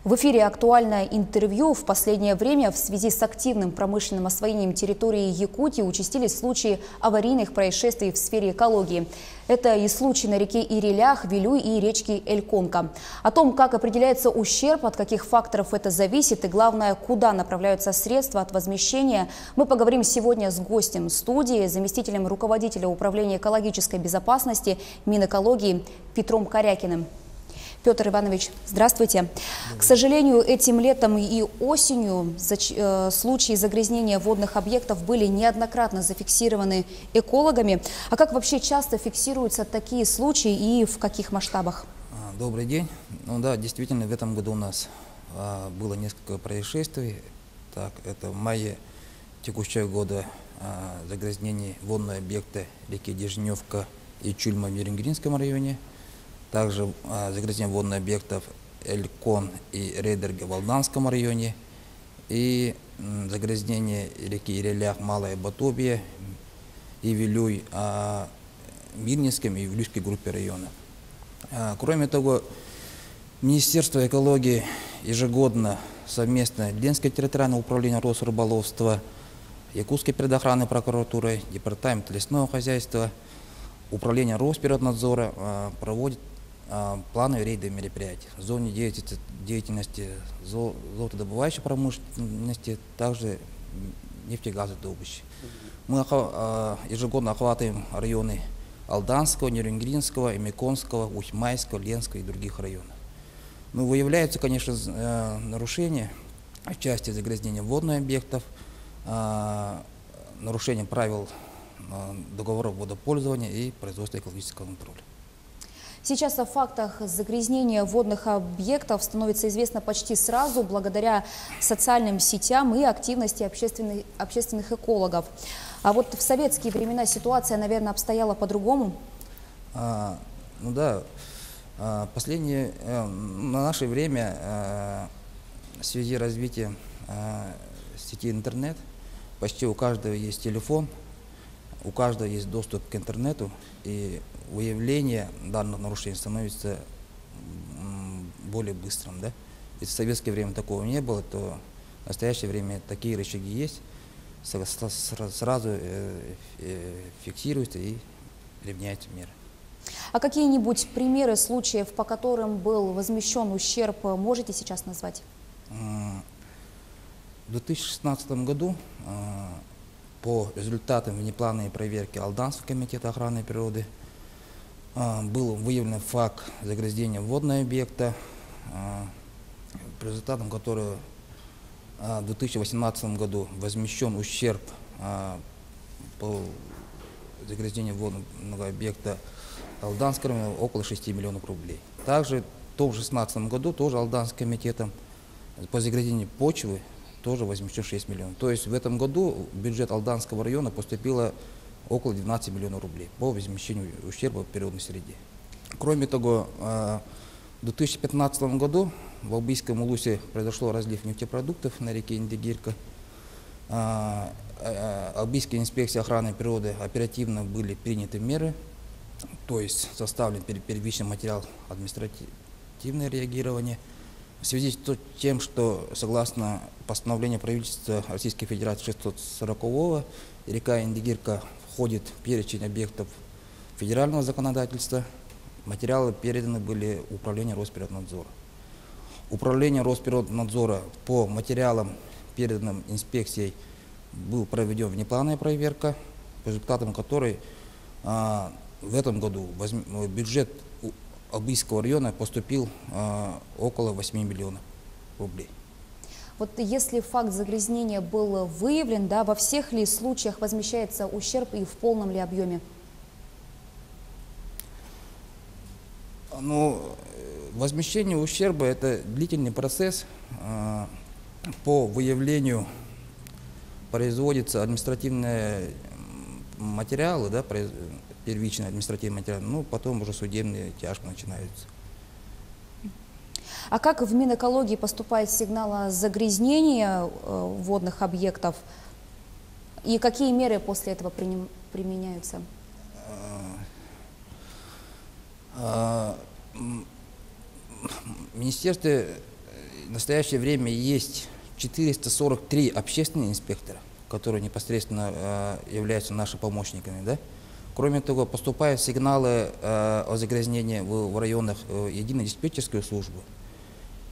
В эфире актуальное интервью. В последнее время в связи с активным промышленным освоением территории Якутии участились случаи аварийных происшествий в сфере экологии. Это и случаи на реке Ирилях, Вилюй и речке Эльконка. О том, как определяется ущерб, от каких факторов это зависит и, главное, куда направляются средства от возмещения, мы поговорим сегодня с гостем студии, заместителем руководителя управления экологической безопасности Минэкологии Петром Корякиным. Петр Иванович, здравствуйте. К сожалению, этим летом и осенью случаи загрязнения водных объектов были неоднократно зафиксированы экологами. А как вообще часто фиксируются такие случаи и в каких масштабах? Добрый день. Ну да, действительно, в этом году у нас было несколько происшествий. Так, это в мае текущего года загрязнение водного объекта реки Дежневка и Чульма в Меренгринском районе. Также загрязнение водных объектов Элькон и Рейдерге в Алданском районе. И загрязнение реки Ирилях, Малая Батобия и Вилюй в Мирнинском и Вилюйской группе районов. Кроме того, Министерство экологии ежегодно совместно Ленское территориальное управление Росрыболовства, Якутской предохранной прокуратурой, Департамент лесного хозяйства, Управление Росприроднадзора проводит плановые рейдовые мероприятия в зоне деятельности золотодобывающей промышленности, также нефтегазодобычи. Мы ежегодно охватываем районы Алданского, Нерюнгринского, Эмиконского, Ухмайского, Ленского и других районов. Но выявляются, конечно, нарушения в части загрязнения водных объектов, нарушения правил договоров водопользования и производства экологического контроля. Сейчас о фактах загрязнения водных объектов становится известно почти сразу благодаря социальным сетям и активности общественных экологов. А вот в советские времена ситуация, наверное, обстояла по-другому? Ну да, на наше время в связи с развитием сети интернет почти у каждого есть телефон, у каждого есть доступ к интернету, и выявление данных нарушений становится более быстрым. Да? Если в советское время такого не было, то в настоящее время такие рычаги есть, сразу фиксируются и применяются меры. А какие-нибудь примеры случаев, по которым был возмещен ущерб, можете сейчас назвать? В 2016 году по результатам внеплановой проверки Алданского комитета охраны природы был выявлен факт загрязнения водного объекта, по результатам которого в 2018 году возмещен ущерб по загрязнению водного объекта Алданского района около 6 миллионов рублей. Также в 2016 году тоже Алданским комитетом по загрязнению почвы тоже возмещен 6 миллионов. То есть в этом году в бюджет Алданского района поступило около 12 миллионов рублей по возмещению ущерба в природной среде. Кроме того, в 2015 году в Албийском улусе произошел разлив нефтепродуктов на реке Индигирка. Албийская инспекция охраны природы оперативно были приняты меры, то есть составлен первичный материал административное реагирование. В связи с тем, что согласно постановлению правительства Российской Федерации 640-го, река Индигирка входит в перечень объектов федерального законодательства, материалы переданы были Управлению Росприроднадзора. Управление Росприроднадзора по материалам, переданным инспекцией, был проведен внеплановая проверка, по результатам которой в этом году в бюджет Албийского района поступил около 8 миллионов рублей. Вот если факт загрязнения был выявлен, да, во всех ли случаях возмещается ущерб и в полном ли объеме? Ну, возмещение ущерба – это длительный процесс. По выявлению производятся административные материалы, да, первичные административные материалы, ну, потом уже судебные тяжбы начинаются. А как в Минэкологии поступает сигнал о загрязнении водных объектов? И какие меры после этого применяются? Министерство в настоящее время есть 443 общественных инспектора, которые непосредственно являются нашими помощниками. Да? Кроме того, поступают сигналы о загрязнении в районах единой диспетчерской службы.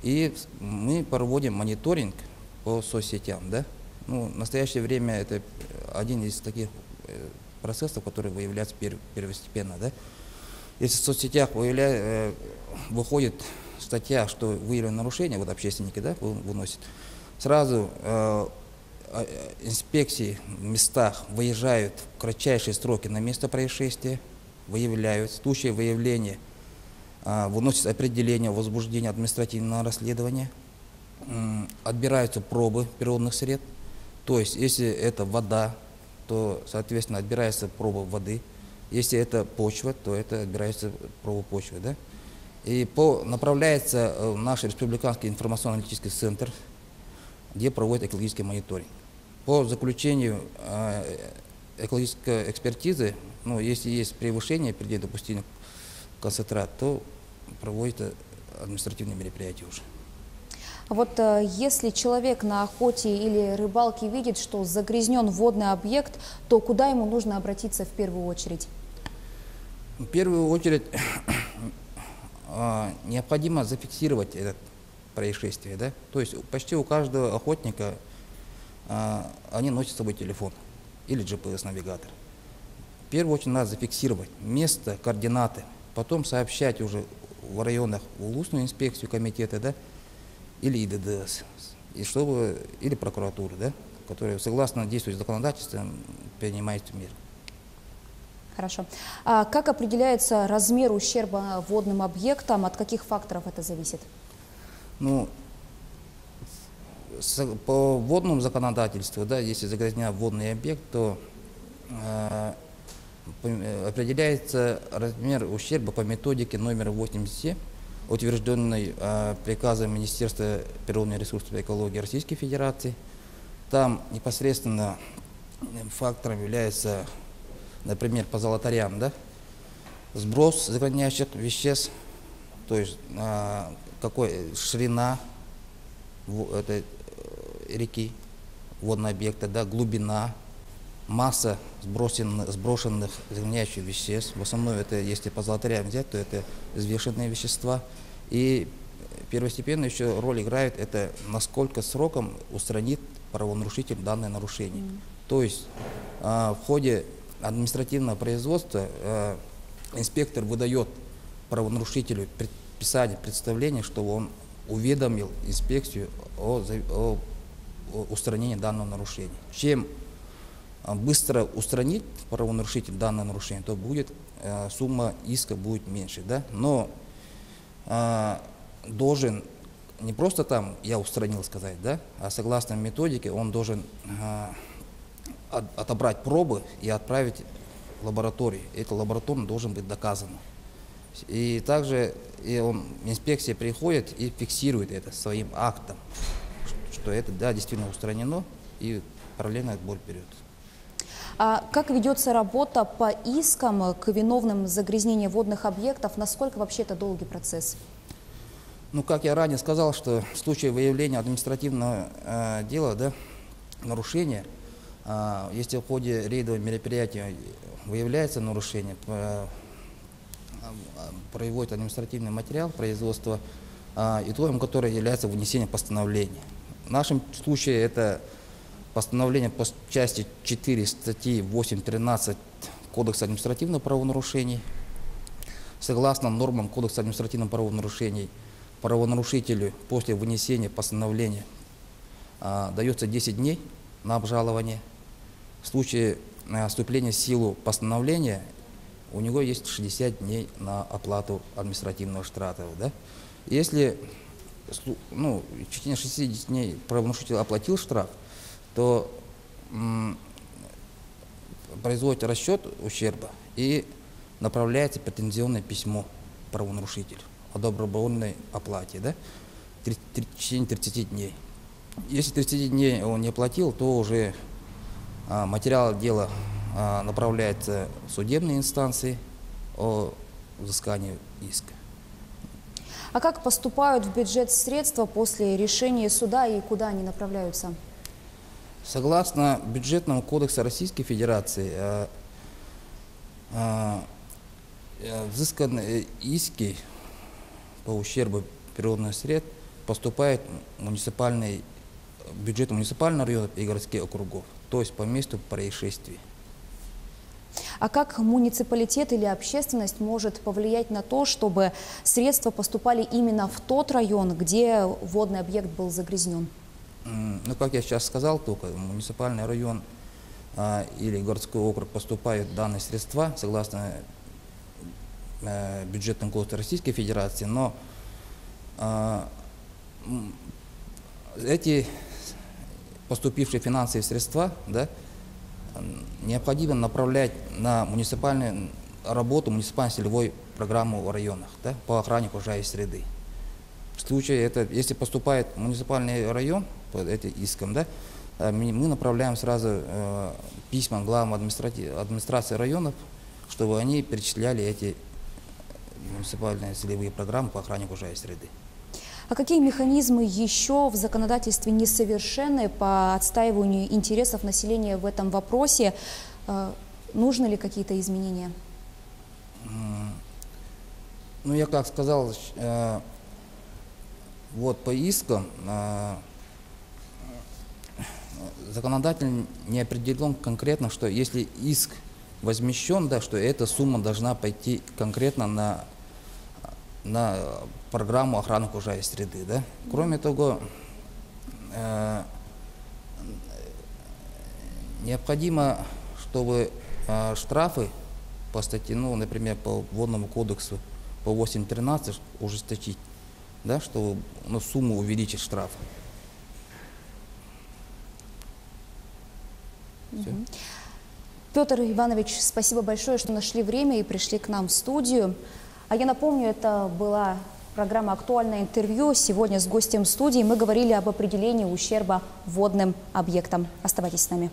И мы проводим мониторинг по соцсетям. Да? Ну, в настоящее время это один из таких процессов, которые выявляются первостепенно. Да? Если в соцсетях выходит статья, что выявлено нарушение, вот общественники, да, выносят, сразу инспекции в местах выезжают в кратчайшие сроки на место происшествия, выявляют. В случае выявления выносится определение о возбуждении административного расследования, отбираются пробы природных средств. То есть, если это вода, то, соответственно, отбирается проба воды. Если это почва, то это отбирается проба почвы. Да? И направляется в наш республиканский информационно-аналитический центр, где проводит экологический мониторинг. По заключению экологической экспертизы, ну, если есть превышение предела допустимых концентрат, то проводится административные мероприятия уже. Вот если человек на охоте или рыбалке видит, что загрязнен водный объект, то куда ему нужно обратиться в первую очередь? В первую очередь необходимо зафиксировать это происшествие. Да? То есть почти у каждого охотника они носят с собой телефон или GPS-навигатор. В первую очередь надо зафиксировать место, координаты, потом сообщать уже в районах в улусную инспекцию комитета, да, или ИДДС, или прокуратуру, да, которая согласно действующему законодательству принимает меры. Хорошо. А как определяется размер ущерба водным объектам? От каких факторов это зависит? Ну, по водному законодательству, да, если загрязнен водный объект, то определяется размер ущерба по методике номер 87, утвержденной приказом Министерства природных ресурсов и экологии Российской Федерации. Там непосредственно фактором является, например, по золотарям, да, сброс загрязняющих веществ, то есть ширина этой реки, водного объекта, да, глубина, масса сброшенных загрязняющих веществ. В основном это, если по золотарям взять, то это взвешенные вещества. И первостепенно еще роль играет это, насколько сроком устранит правонарушитель данное нарушение. То есть в ходе административного производства инспектор выдает правонарушителю предписание, представление, чтобы он уведомил инспекцию о устранении данного нарушения. Чем быстро устранить правонарушитель данное нарушение, то будет сумма иска будет меньше. Да? Но должен не просто там я устранил сказать, да, а согласно методике он должен отобрать пробы и отправить в лабораторию. Это лабораторно должен быть доказано. И также инспекция приходит и фиксирует это своим актом, что это, да, действительно устранено, и параллельно отбор вперед. А как ведется работа по искам к виновным загрязнения водных объектов? Насколько вообще это долгий процесс? Ну, как я ранее сказал, что в случае выявления административного дела, да, нарушения, если в ходе рейдового мероприятия выявляется нарушение, производит административный материал производства, итогом которого является вынесение постановления. В нашем случае это постановление по части 4 статьи 8.13 Кодекса административных правонарушений. Согласно нормам Кодекса административных правонарушений, правонарушителю после вынесения постановления дается 10 дней на обжалование. В случае вступления в силу постановления у него есть 60 дней на оплату административного штрафа. Да? Если в течение 60 дней правонарушитель оплатил штраф, то производится расчет ущерба и направляется претензионное письмо правонарушителю о добровольной оплате, да, в течение 30 дней. Если 30 дней он не оплатил, то уже материал дела направляется в судебные инстанции о взыскании иска. А как поступают в бюджет средства после решения суда и куда они направляются? Согласно бюджетному кодексу Российской Федерации, взысканные иски по ущербу природных средств поступают в бюджеты муниципальных районов и городских округов, то есть по месту происшествий. А как муниципалитет или общественность может повлиять на то, чтобы средства поступали именно в тот район, где водный объект был загрязнен? Ну, как я сейчас сказал, только в муниципальный район или городской округ поступают данные средства согласно бюджетному кодексу Российской Федерации, но эти поступившие финансовые средства, да, необходимо направлять на муниципальную работу, муниципальную целевую программу в районах, да, по охране окружающей среды. В случае, если поступает в муниципальный район по этим искам, да, мы направляем сразу письма главам администрации районов, чтобы они перечисляли эти муниципальные целевые программы по охране окружающей среды. А какие механизмы еще в законодательстве несовершенны по отстаиванию интересов населения в этом вопросе? Нужны ли какие-то изменения? Ну, я как сказал, вот по искам законодатель не определен конкретно, что если иск возмещен, да, что эта сумма должна пойти конкретно на программу охраны окружающей среды. Да? Кроме того, необходимо, чтобы штрафы по статье, ну, например, по водному кодексу по 8.13 ужесточить, да, чтобы сумму увеличить штрафа. Петр Иванович, спасибо большое, что нашли время и пришли к нам в студию. А я напомню, это была программа «Актуальное интервью». Сегодня с гостем студии мы говорили об определении ущерба водным объектам. Оставайтесь с нами.